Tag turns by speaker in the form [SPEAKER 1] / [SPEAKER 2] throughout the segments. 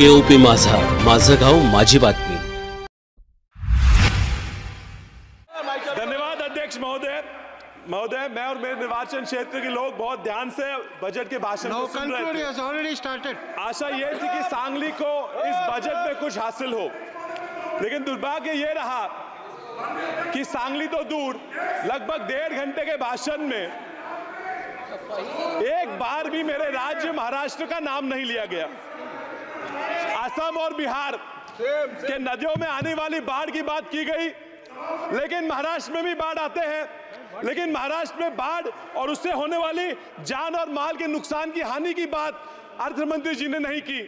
[SPEAKER 1] KOP माझा, माझं गाव माझी बातमी।
[SPEAKER 2] धन्यवाद अध्यक्ष महोदय। मैं और मेरे निर्वाचन क्षेत्र के लोग बहुत ध्यान से बजट के भाषण को सुन रहे थे। आशा ये थी कि सांगली को इस बजट में कुछ हासिल हो, लेकिन दुर्भाग्य ये रहा कि सांगली तो दूर, लगभग 1.5 घंटे के भाषण में एक बार भी मेरे राज्य महाराष्ट्र का नाम नहीं लिया गया। असम और बिहार के नदियों में आने वाली बाढ़ की बात की गई, लेकिन महाराष्ट्र में भी बाढ़ आते हैं, लेकिन महाराष्ट्र में बाढ़ और उससे होने वाली जान और माल के नुकसान की हानि की बात अर्थमंत्री जी ने नहीं की।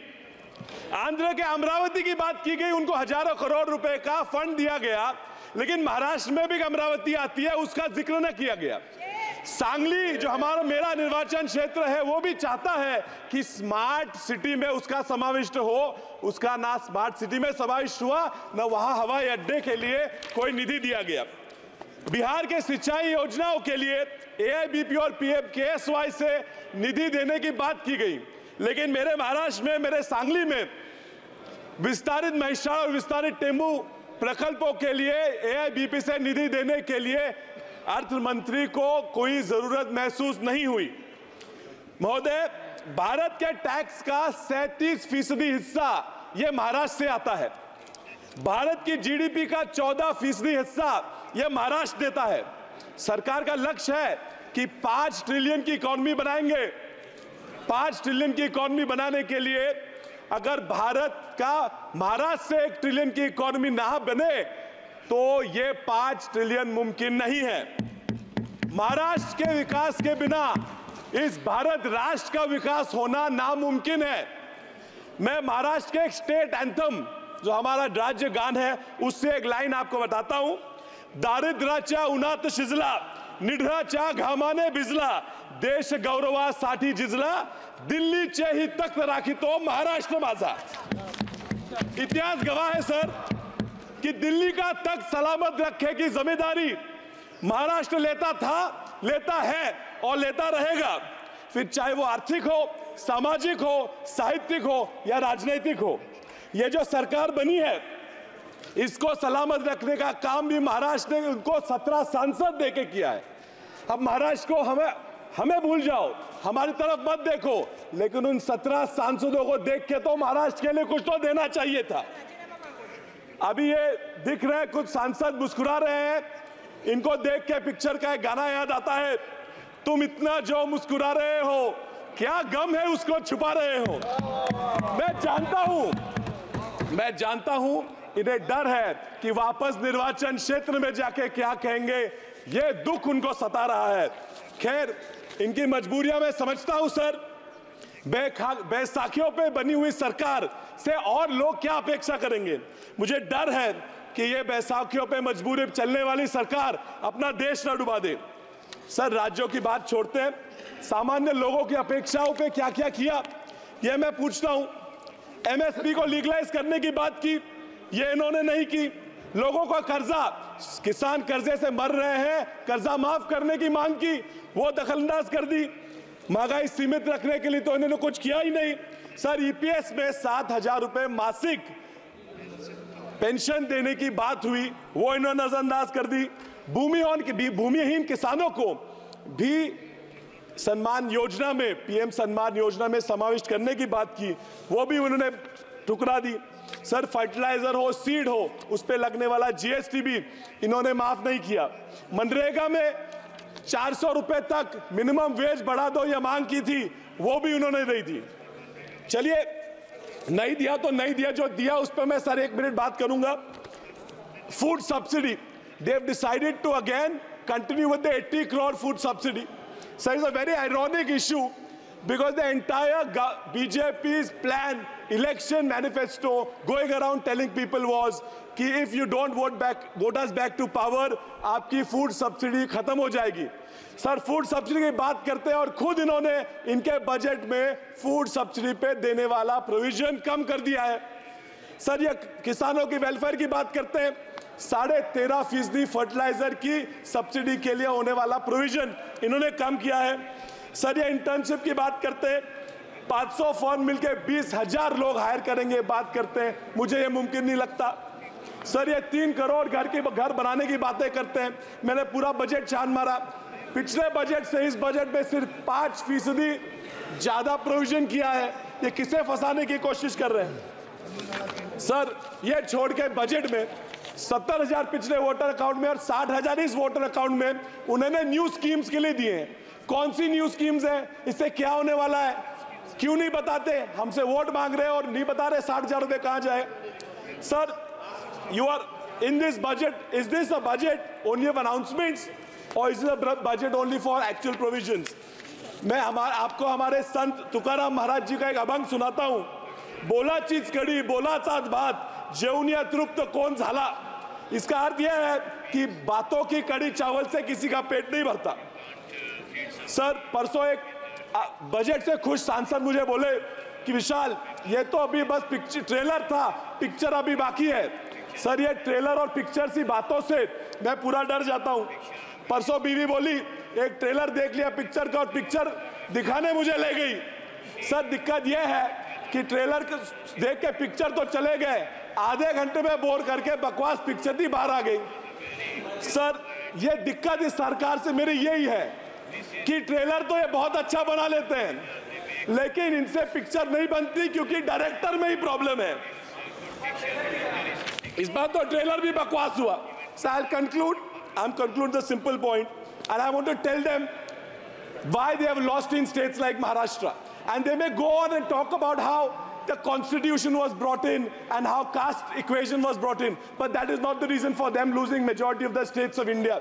[SPEAKER 2] आंध्र के अमरावती की बात की गई, उनको हजारों करोड़ रुपए का फंड दिया गया, लेकिन महाराष्ट्र में भी अमरावती आती है, उसका जिक्र न किया गया। सांगली जो मेरा निर्वाचन क्षेत्र है, वो भी चाहता है कि स्मार्ट सिटी में उसका समाविष्ट हो, उसका ना स्मार्ट सिटी में समाविष्ट हुआ, ना वहां हवाई अड्डे के लिए कोई निधि दिया गया। बिहार के सिंचाई योजनाओं के लिए AIBP और PMKSY से निधि देने की बात की गई, लेकिन मेरे महाराष्ट्र में, मेरे सांगली में विस्तारित महिषासुर और विस्तारित टेम्बू प्रकल्पों के लिए AIBP से निधि देने के लिए अर्थ मंत्री को कोई जरूरत महसूस नहीं हुई। महोदय, भारत के टैक्स का 37% हिस्सा यह महाराष्ट्र से आता है। भारत की GDP का 14% हिस्सा यह महाराष्ट्र देता है। सरकार का लक्ष्य है कि 5 ट्रिलियन की इकोनॉमी बनाएंगे। 5 ट्रिलियन की इकोनॉमी बनाने के लिए अगर भारत का महाराष्ट्र से 1 ट्रिलियन की इकोनॉमी ना बने तो ये 5 ट्रिलियन मुमकिन नहीं है। महाराष्ट्र के विकास के बिना इस भारत राष्ट्र का विकास होना नामुमकिन है। मैं महाराष्ट्र के एक स्टेट एंथम, जो हमारा राज्य गान है, उससे एक लाइन आपको बताता हूं। दारिद्र्याच्या उन्हात शिजला, निढळाच्या घामाने भिजला, देश गौरवासाठी झिजला, दिल्लीचे ही तख्त राखितो महाराष्ट्र माझा। इतिहास गवाह है सर कि दिल्ली का तख्त सलामत रखने की जिम्मेदारी महाराष्ट्र लेता था, लेता है और लेता रहेगा, फिर चाहे वो आर्थिक हो, सामाजिक हो, साहित्यिक हो या राजनीतिक हो। ये जो सरकार बनी है, इसको सलामत रखने का काम भी महाराष्ट्र ने उनको 17 सांसद देके किया है। अब महाराष्ट्र को हमें भूल जाओ, हमारी तरफ मत देखो, लेकिन उन 17 सांसदों को देख के तो महाराष्ट्र के लिए कुछ तो देना चाहिए था। अभी ये दिख रहे हैं, कुछ सांसद मुस्कुरा रहे हैं, इनको देख के पिक्चर का एक गाना याद आता है, तुम इतना जो मुस्कुरा रहे हो, क्या गम है उसको छुपा रहे हो। मैं जानता हूं इन्हें डर है कि वापस निर्वाचन क्षेत्र में जाके क्या कहेंगे, ये दुख उनको सता रहा है। खैर, इनकी मजबूरियां मैं समझता हूं सर। बैसाखियों पे बनी हुई सरकार से और लोग क्या अपेक्षा करेंगे। मुझे डर है कि ये बैसाखियों पे मजबूरी चलने वाली सरकार अपना देश न डुबा दे। सर, राज्यों की बात छोड़ते हैं, सामान्य लोगों की अपेक्षाओं पे क्या क्या किया ये मैं पूछता हूं। MSP को लीगलाइज करने की बात की, ये इन्होंने नहीं की। लोगों का कर्जा, किसान कर्जे से मर रहे हैं, कर्जा माफ करने की मांग की, वो दखलंदाज कर दी। महंगाई सीमित रखने के लिए तो इन्होंने कुछ किया ही नहीं। सर, EPS में 7,000 रुपए मासिक पेंशन देने की बात हुई, वो इन्होंने नजरअंदाज कर दी। भूमिहीन किसानों को भी सम्मान योजना में, PM सम्मान योजना में समाविष्ट करने की बात की, वो भी उन्होंने ठुकरा दी। सर, फर्टिलाइजर हो, सीड हो, उस पे लगने वाला GST भी इन्होंने माफ नहीं किया। मनरेगा में 400 रुपए तक मिनिमम वेज बढ़ा दो ये मांग की थी, वो भी उन्होंने नहीं दी। चलिए, नहीं दिया तो नहीं दिया, जो दिया उस पर मैं सर 1 मिनट बात करूंगा। Food subsidy, they have decided to again continue with the 80 crore food subsidy. So it's a very ironic issue because the entire BJP's plan, election manifesto going around telling people was कि if you don't vote us back to power, आपकी food subsidy खत्म हो जाएगी। Sir, food subsidy की बात करते हैं और खुद इन्होंने इनके बजट में फूड सब्सिडी पे देने वाला प्रोविजन कम कर दिया है। सर, ये किसानों की वेलफेयर की बात करते हैं, 13.5% फर्टिलाइजर की सब्सिडी के लिए होने वाला प्रोविजन इन्होंने कम किया है। सर, ये इंटर्नशिप की बात करते हैं, 500 फर्म मिलके 20,000 लोग हायर करेंगे, बात करते हैं। मुझे ये मुमकिन नहीं लगता। सर ये 3 करोड़ घर बनाने की बातें करते हैं। मैंने पूरा बजट छान मारा, पिछले बजट से इस बजट में सिर्फ 5% ज्यादा प्रोविजन किया है। ये किसे फंसाने की कोशिश कर रहे हैं? सर ये छोड़ के बजट में 70,000 पिछले वोटर अकाउंट में और 60,000 इस वोटर अकाउंट में उन्होंने न्यू स्कीम्स के लिए दिए हैं। कौन सी न्यू स्कीम्स हैं? इससे क्या होने वाला है? क्यों नहीं बताते? हमसे वोट मांग रहे हैं और नहीं बता रहे 60,000 रुपए कहां जाए। Sir you are in this budget, is this a budget only of announcements और is this a budget only for actual provisions? मैं आपको हमारे संत तुकाराम महाराज जी का एक अभंग सुनाता हूं। बोला चीज कड़ी बोला चाच बात, जेवून तृप्त कोण झाला। इसका अर्थ यह है कि बातों की कड़ी चावल से किसी का पेट नहीं भरता। सर परसों एक बजट से खुश सांसद मुझे बोले कि विशाल ये तो अभी बस ट्रेलर था, पिक्चर अभी बाकी है। सर ये ट्रेलर और पिक्चर सी बातों से मैं पूरा डर जाता हूं। परसों बीवी बोली एक ट्रेलर देख लिया पिक्चर का और पिक्चर दिखाने मुझे ले गई। सर दिक्कत यह है कि ट्रेलर देख के पिक्चर तो चले गए, आधे घंटे में बोर करके बकवास पिक्चर ही बाहर आ गई। सर ये दिक्कत इस सरकार से मेरी यही है कि ट्रेलर तो ये बहुत अच्छा बना लेते हैं लेकिन इनसे पिक्चर नहीं बनती क्योंकि डायरेक्टर में ही प्रॉब्लम है। इस बार तो ट्रेलर भी बकवास हुआ। So I'll conclude the simple point and I want to tell them why they have lost in states like Maharashtra, and they may go on and talk about how the constitution was brought in and how caste equation was brought in, but that is not the reason for them losing majority of the states of India.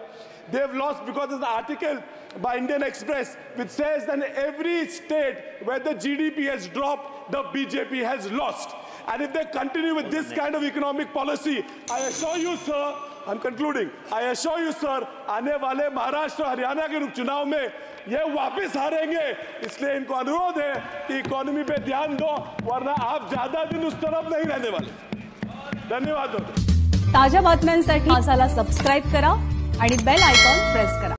[SPEAKER 2] They have lost because there's an article by Indian Express which says that in every state where the GDP has dropped, the BJP has lost. And if they continue with this kind of economic policy, I assure you, sir, I'm concluding, I assure you, sir, आने वाले महाराष्ट्र हरियाणा के चुनाव में ये वापस हारेंगे। इसलिए इनको अनुरोध है कि इकोनॉमी पे ध्यान दो, वरना आप ज्यादा दिन उस तरफ नहीं रहने वाले। धन्यवाद।
[SPEAKER 3] ताज्या बातम्यांसाठी आम्हाला सबस्क्राइब करा आणि बेल आयकॉन प्रेस करा।